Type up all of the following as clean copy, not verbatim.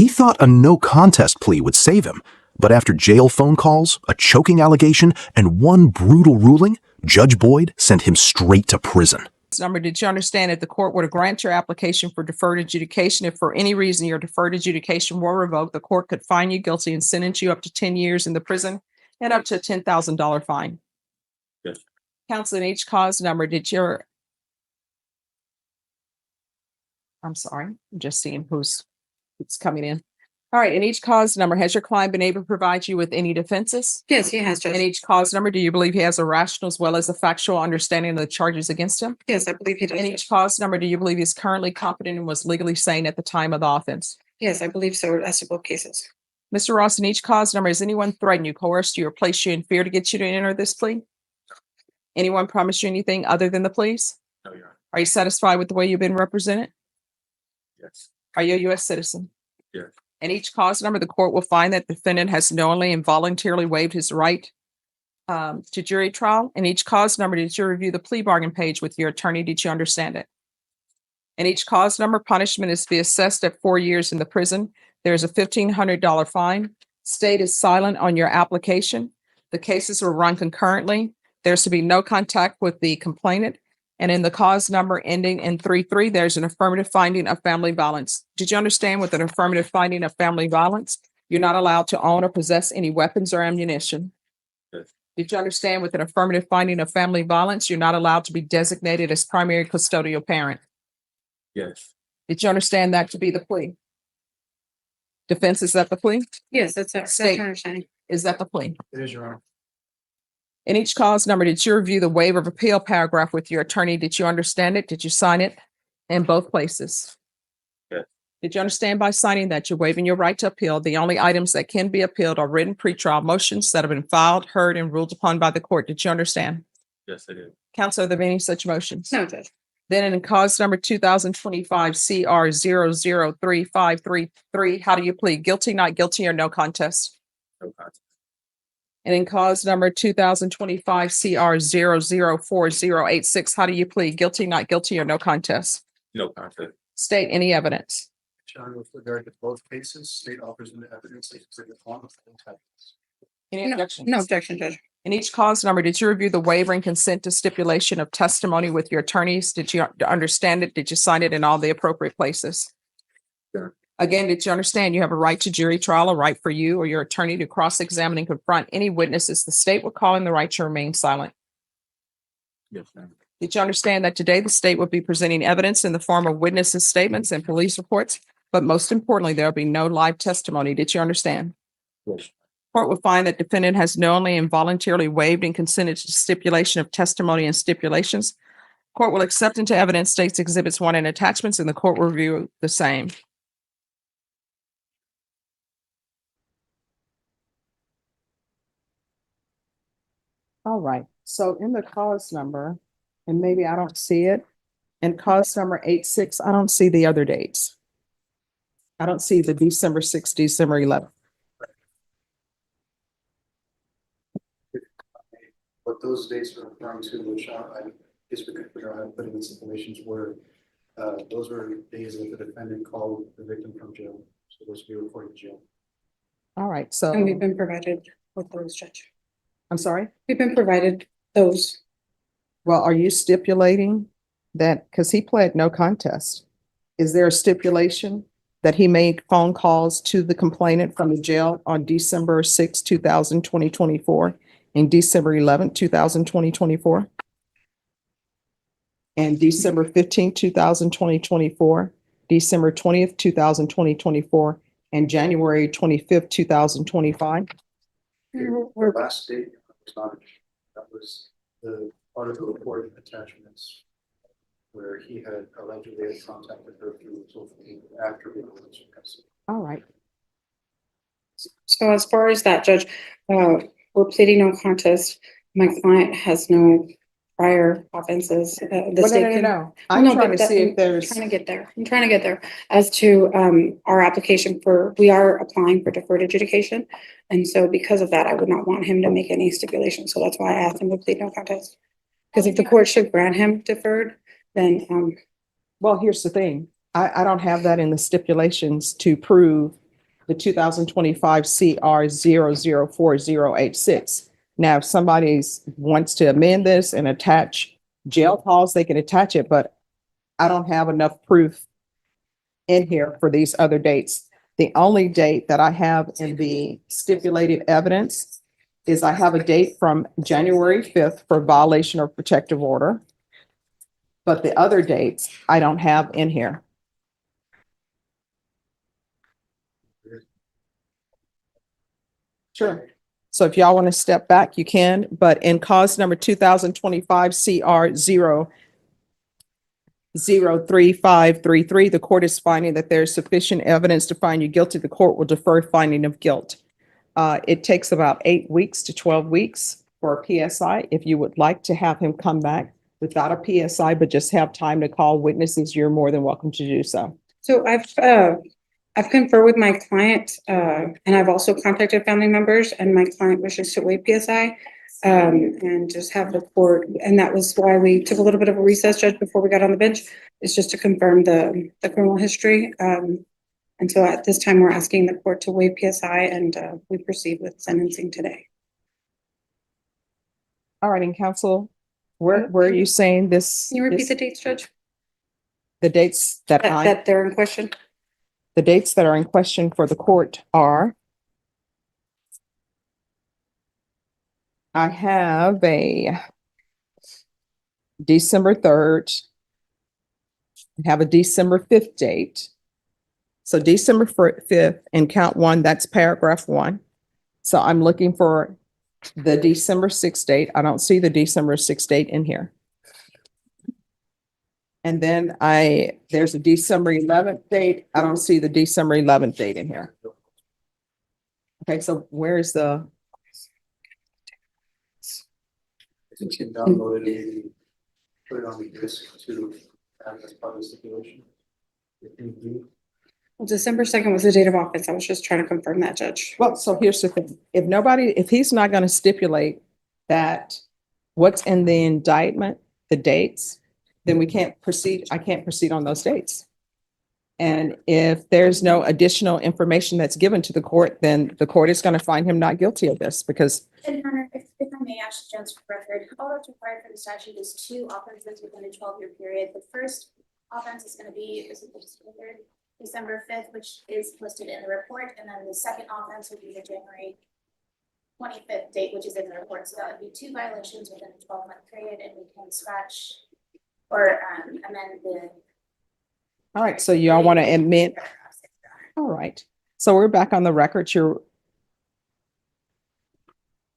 He thought a no contest plea would save him, but after jail phone calls, a choking allegation, and one brutal ruling, Judge Boyd sent him straight to prison. Number, did you understand that the court would grant your application for deferred adjudication if for any reason your deferred adjudication were revoked, the court could find you guilty and sentence you up to 10 years in the prison and up to a $10,000 fine? Yes. Counsel, in each cause number, did your... I'm sorry, I'm just seeing who's coming in. All right, in each cause number, has your client been able to provide you with any defenses? Yes, he has, Judge. In each cause number, do you believe he has a rational as well as a factual understanding of the charges against him? Yes, I believe he does. In each cause number, do you believe he's currently competent and was legally sane at the time of the offense? Yes, I believe so. As to both cases. Mr. Ross, in each cause number, has anyone threatened you, coerced you, or placed you in fear to get you to enter this plea? Anyone promised you anything other than the pleas? No, Your Honor. Are you satisfied with the way you've been represented? Yes. Are you a U.S. citizen? Yes. In each cause number, the court will find that the defendant has knowingly and voluntarily waived his right to jury trial. In each cause number, did you review the plea bargain page with your attorney? Did you understand it? In each cause number, punishment is to be assessed at 4 years in the prison. There's a $1,500 fine. State is silent on your application. The cases will run concurrently. There's to be no contact with the complainant. And in the cause number ending in 3-3, there's an affirmative finding of family violence. Did you understand with an affirmative finding of family violence, you're not allowed to own or possess any weapons or ammunition? Yes. Did you understand with an affirmative finding of family violence, you're not allowed to be designated as primary custodial parent? Yes. Did you understand that to be the plea? Defense, is that the plea? Yes, that's State. my understanding. Is that the plea? It is, Your Honor. In each cause number, did you review the waiver of appeal paragraph with your attorney? Did you understand it? Did you sign it in both places? Yes. Did you understand by signing that you're waiving your right to appeal? The only items that can be appealed are written pretrial motions that have been filed, heard, and ruled upon by the court. Did you understand? Yes, I did. Counsel, are there any such motions? No, Judge. Then in cause number 2025 CR 003533, how do you plead? Guilty, not guilty, or no contest? No contest. And in cause number 2025 CR 004086, how do you plead? Guilty, not guilty, or no contest? No contest. State any evidence. Your Honor, with regard to both cases, state offers in the evidence they consider form of evidence. Any objections? No objection, Judge. In each cause number, did you review the waiver and consent to stipulation of testimony with your attorneys? Did you understand it? Did you sign it in all the appropriate places? Sure. Again, did you understand you have a right to jury trial, a right for you or your attorney to cross-examine and confront any witnesses the state will call in the right to remain silent? Yes, ma'am. Did you understand that today the state will be presenting evidence in the form of witnesses' statements and police reports? But most importantly, there will be no live testimony. Did you understand? Yes. Court will find that defendant has knowingly and voluntarily waived and consented to stipulation of testimony and stipulations. Court will accept into evidence states exhibits 1 and attachments, and the court will review the same. All right, so in the cause number, and maybe I don't see it, in cause number 86, I don't see the other dates. I don't see the December 6th, December 11th. What those dates are referring to, which I guess we could figure out how to put in the stipulations were, those were days that the defendant called the victim from jail. So those would be reported to jail. All right, so, And we've been provided with those, Judge. I'm sorry? We've been provided those. Well, are you stipulating that, because he pled no contest, is there a stipulation that he made phone calls to the complainant from the jail on December 6, 2024 and December 11, 2024? And December 15, 2024, December 20th, 2024, and January 25th, 2025? We're Last date was not, that was the part of the report attachments where he had allegedly had contacted her through social media after the alleged custody. All right. So as far as that, Judge, we're pleading no contest. My client has no prior offenses. The state can- No. Well, I'm no, trying but to see if I'm there's, trying to get there. I'm trying to get there. As to our application for, we are applying for deferred adjudication. And so because of that, I would not want him to make any stipulation. So that's why I asked him to plead no contest. Because if the court should grant him deferred, then well, here's the thing. I don't have that in the stipulations to prove the 2025 CR 004086. Now, if somebody wants to amend this and attach jail calls, they can attach it, but I don't have enough proof in here for these other dates. The only date that I have in the stipulated evidence is I have a date from January 5th for violation of protective order. But the other dates I don't have in here. Sure. So if y'all want to step back, you can, but in cause number 2025 CR 03533, the court is finding that there's sufficient evidence to find you guilty. The court will defer finding of guilt. It takes about 8 weeks to 12 weeks for a PSI. If you would like to have him come back without a PSI, but just have time to call witnesses, you're more than welcome to do so. So I've conferred with my client, and I've also contacted family members, and my client wishes to waive PSI. And just have the court, and that was why we took a little bit of a recess, Judge, before we got on the bench, is just to confirm the criminal history. And so at this time, we're asking the court to waive PSI, and we proceed with sentencing today. All right, and counsel, where are you saying this? Can you repeat the dates, Judge? The dates that That they're in question? the dates that are in question for the court are, I have a December 3rd. I have a December 5th date. So December 5th in count 1, that's paragraph 1. So I'm looking for the December 6th date. I don't see the December 6th date in here. And then there's a December 11th date. I don't see the December 11th date in here. Okay, so where's the, I think you can download it and put it on the disk to have as part of the stipulation. If you do. Well, December 2nd was the date of offense. I was just trying to confirm that, Judge. well, so here's the thing. If he's not going to stipulate that what's in the indictment, the dates, then we can't proceed. I can't proceed on those dates. And if there's no additional information that's given to the court, then the court is going to find him not guilty of this because And Your Honor, if I may, Ashley Jones for record, all that's required for the statute is 2 offenses within a 12-year period. The first offense is going to be, December 5th, which is listed in the report, and then the second offense would be the January 25th date, which is in the report. So that would be 2 violations within a 12-month period, and we can scratch or amend the. all right, so y'all want to admit, all right. So we're back on the record.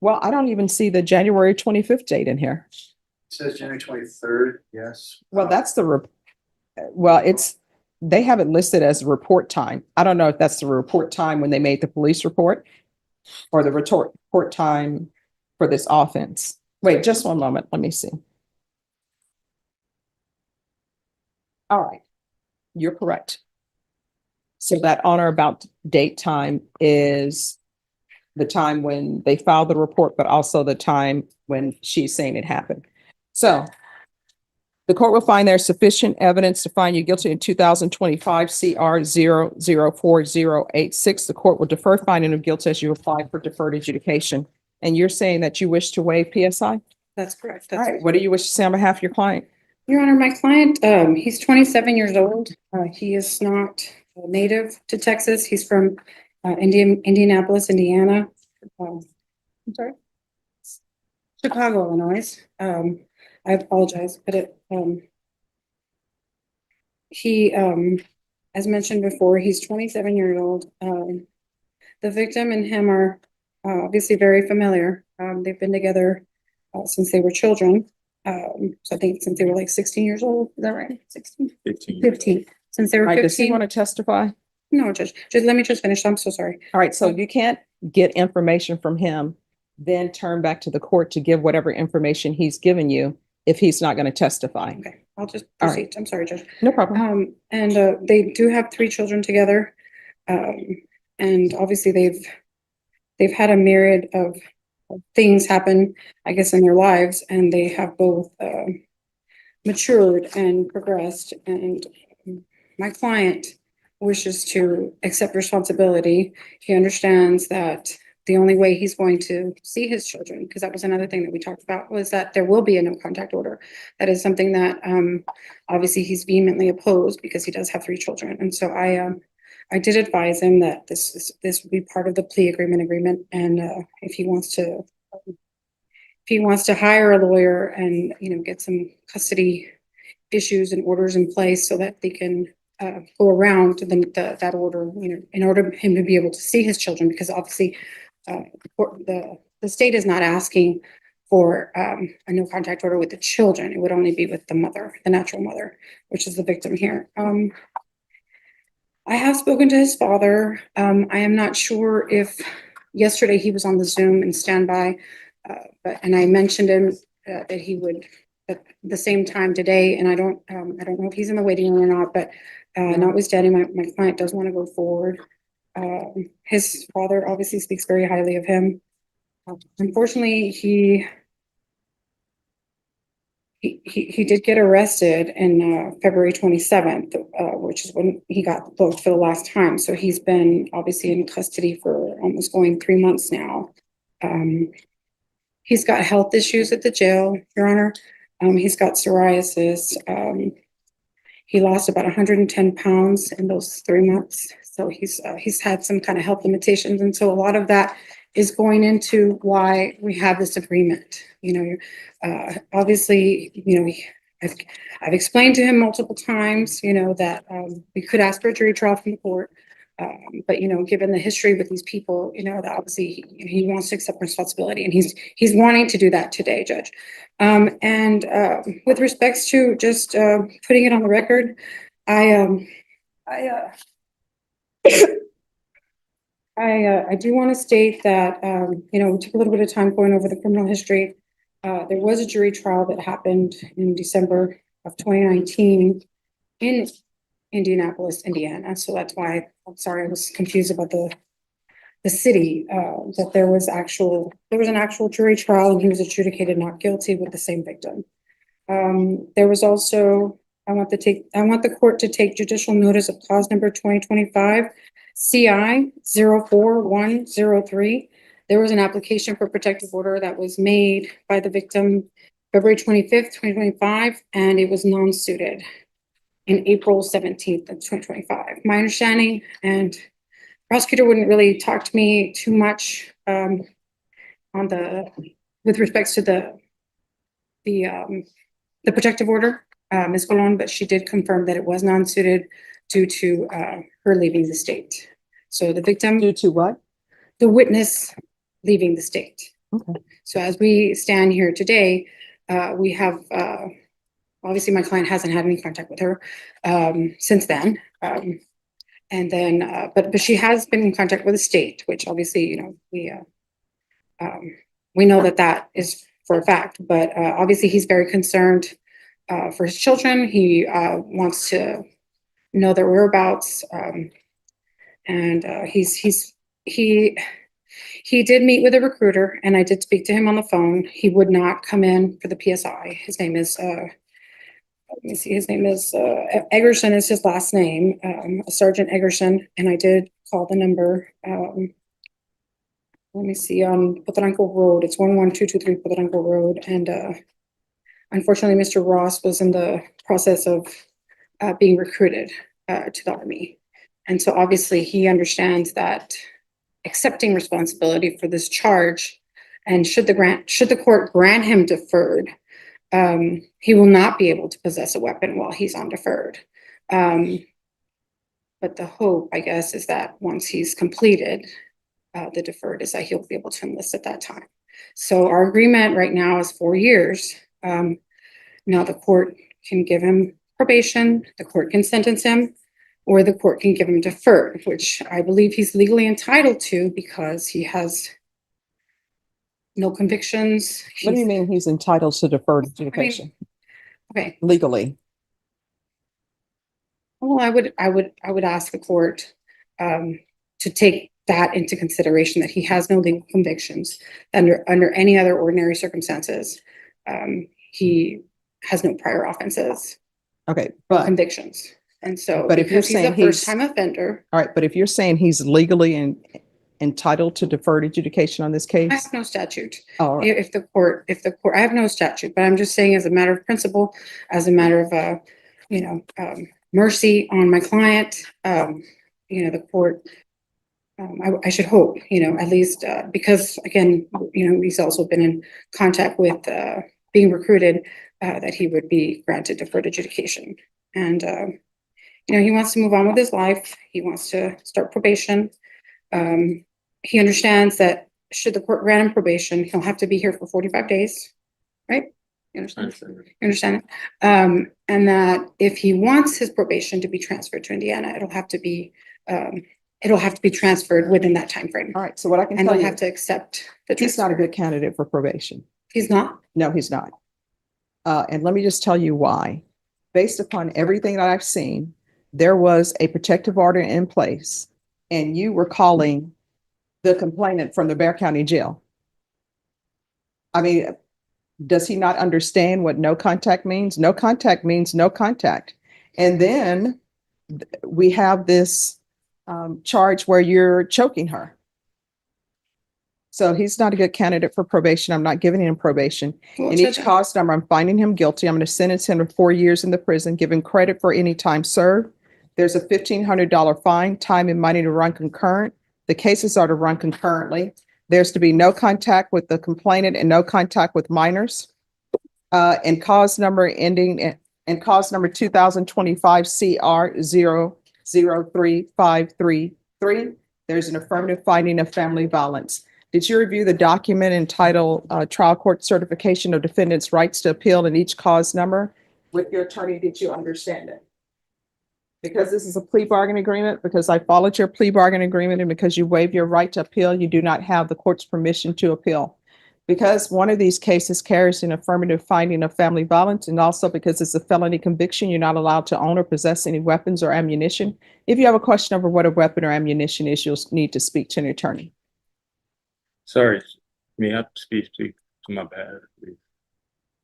Well, I don't even see the January 25th date in here. It says January 23rd, yes. Well, that's they have it listed as report time. I don't know if that's the report time when they made the police report or the report time for this offense. Wait, just one moment. Let me see. All right, you're correct. So that on or about date time is the time when they filed the report, but also the time when she's saying it happened. So the court will find there's sufficient evidence to find you guilty in 2025 CR 004086. The court will defer finding of guilt as you apply for deferred adjudication. And you're saying that you wish to waive PSI? That's correct. All right, what do you wish to say on behalf of your client? Your Honor, my client, he's 27 years old. He is not native to Texas. He's from Indianapolis, Indiana. I'm sorry? Chicago, Illinois. I apologize, but he, as mentioned before, he's 27 years old. The victim and him are obviously very familiar. They've been together since they were children. So I think since they were like 16 years old, is that right? 16? 15. Since they were All right, does he 15. want to testify? No, Judge, let me just finish. I'm so sorry. All right, so you can't get information from him, then turn back to the court to give whatever information he's given you if he's not going to testify. Okay, I'll just All right. proceed. I'm sorry, Judge. No problem. And they do have 3 children together. And obviously they've had a myriad of things happen, I guess, in their lives, and they have both matured and progressed. And my client wishes to accept responsibility. He understands that the only way he's going to see his children, because that was another thing that we talked about, was that there will be a no contact order. That is something that obviously he's vehemently opposed because he does have 3 children. And so I did advise him that this would be part of the plea agreement. And if he wants to hire a lawyer and, get some custody issues and orders in place so that they can go around that order, in order for him to be able to see his children, because obviously the state is not asking for a no contact order with the children. It would only be with the mother, the natural mother, which is the victim here. I have spoken to his father. I am not sure if yesterday he was on the Zoom and standby, and I mentioned him that he would at the same time today, and I don't know if he's in the waiting room or not, but notwithstanding, my client does want to go forward. His father obviously speaks very highly of him. Unfortunately, he did get arrested in February 27th, which is when he got booked for the last time. So he's been obviously in custody for almost going 3 months now. He's got health issues at the jail, Your Honor. He's got psoriasis. He lost about 110 pounds in those 3 months. So he's had some kind of health limitations. And so a lot of that is going into why we have this agreement. Obviously, I've explained to him multiple times, that we could ask for a jury trial from the court. But given the history with these people, that obviously he wants to accept responsibility, and he's wanting to do that today, Judge. And with respects to just putting it on the record, I do want to state that we took a little bit of time going over the criminal history. There was a jury trial that happened in December of 2019 in Indianapolis, Indiana. So that's why I'm sorry I was confused about the city. That there was an actual jury trial, and he was adjudicated not guilty with the same victim. There was also I want the court to take judicial notice of clause number 2025 CI 04103. There was an application for protective order that was made by the victim February 25th, 2025, and it was non-suited in April 17th of 2025. My understanding, and prosecutor wouldn't really talk to me too much with respects to the protective order, Ms. Colon, but she did confirm that it was non-suited due to her leaving the state. So the victim, Due to what? the witness leaving the state. Okay. So as we stand here today, we have obviously my client hasn't had any contact with her since then. And then, but she has been in contact with the state, which obviously, we know that is for a fact, but obviously he's very concerned for his children. He wants to know their whereabouts. And he did meet with a recruiter, and I did speak to him on the phone. He would not come in for the PSI. His name is, let me see, his name is Eggerson is his last name, Sergeant Eggerson, and I did call the number. Let me see, on Potaranco Road. It's 11223 Potaranco Road, and unfortunately, Mr. Ross was in the process of being recruited to the Army, and so obviously he understands that accepting responsibility for this charge, and should the court grant him deferred, he will not be able to possess a weapon while he's on deferred. But the hope, I guess, is that once he's completed the deferred, is that he'll be able to enlist at that time. So our agreement right now is 4 years. Now the court can give him probation, the court can sentence him, or the court can give him deferred, which I believe he's legally entitled to because he has no convictions. What do you mean he's entitled to deferred adjudication Okay, legally? well, I would ask the court to take that into consideration, that he has no legal convictions under any other ordinary circumstances. He has no prior offenses, Okay, no but convictions. And so But if you're because he's a saying he's- first-time offender, All right, but if you're saying he's legally entitled to deferred adjudication on this I case? have no statute. All right. If the court, I have no statute, but I'm just saying as a matter of principle, as a matter of, mercy on my client, the court, I should hope, at least, because again, he's also been in contact with, being recruited, that he would be granted deferred adjudication. And, he wants to move on with his life. He wants to start probation. He understands that should the court grant him probation, he'll have to be here for 45 days, right? You understand? You understand? And that if he wants his probation to be transferred to Indiana, it'll have to be transferred within that timeframe. All right, so what I can And tell they'll you, have to accept the he's not a transfer. good candidate for probation. He's not? No, he's not. And let me just tell you why. Based upon everything that I've seen, there was a protective order in place, and you were calling the complainant from the Bexar County Jail. I mean, does he not understand what no contact means? No contact means no contact. And then we have this charge where you're choking her. So he's not a good candidate for probation. I'm not giving him probation. Well, In Judge, each cause number, I'm finding him guilty. I'm going to sentence him to 4 years in the prison, give him credit for any time served. There's a $1,500 fine, time and money to run concurrent. The cases are to run concurrently. There's to be no contact with the complainant and no contact with minors. And cause number 2025 CR 003533. There's an affirmative finding of family violence. Did you review the document entitled Trial Court Certification of Defendant's Rights to Appeal in each cause number? With your attorney, did you understand it? Because this is a plea bargain agreement, because I followed your plea bargain agreement, and because you waived your right to appeal, you do not have the court's permission to appeal. Because one of these cases carries an affirmative finding of family violence, and also because it's a felony conviction, you're not allowed to own or possess any weapons or ammunition. If you have a question over what a weapon or ammunition is, you'll need to speak to an attorney. Sorry, may I speak to my bad, please?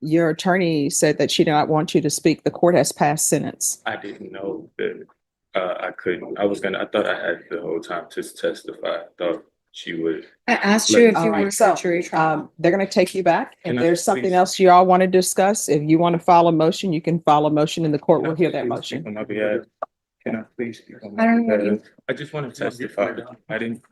Your attorney said that she did not want you to speak. The court has passed sentence. I didn't know that I couldn't. I thought I had the whole time to testify. I thought she would. I asked you if All you right, were so, for jury trial. They're going to take you back. If Can I there's something please- else you all want to discuss, if you want to file a motion, you can file a motion and the court will hear that Please motion. speak on my behalf. Can I please speak on my I don't know what behalf? you- I just want to testify. I didn't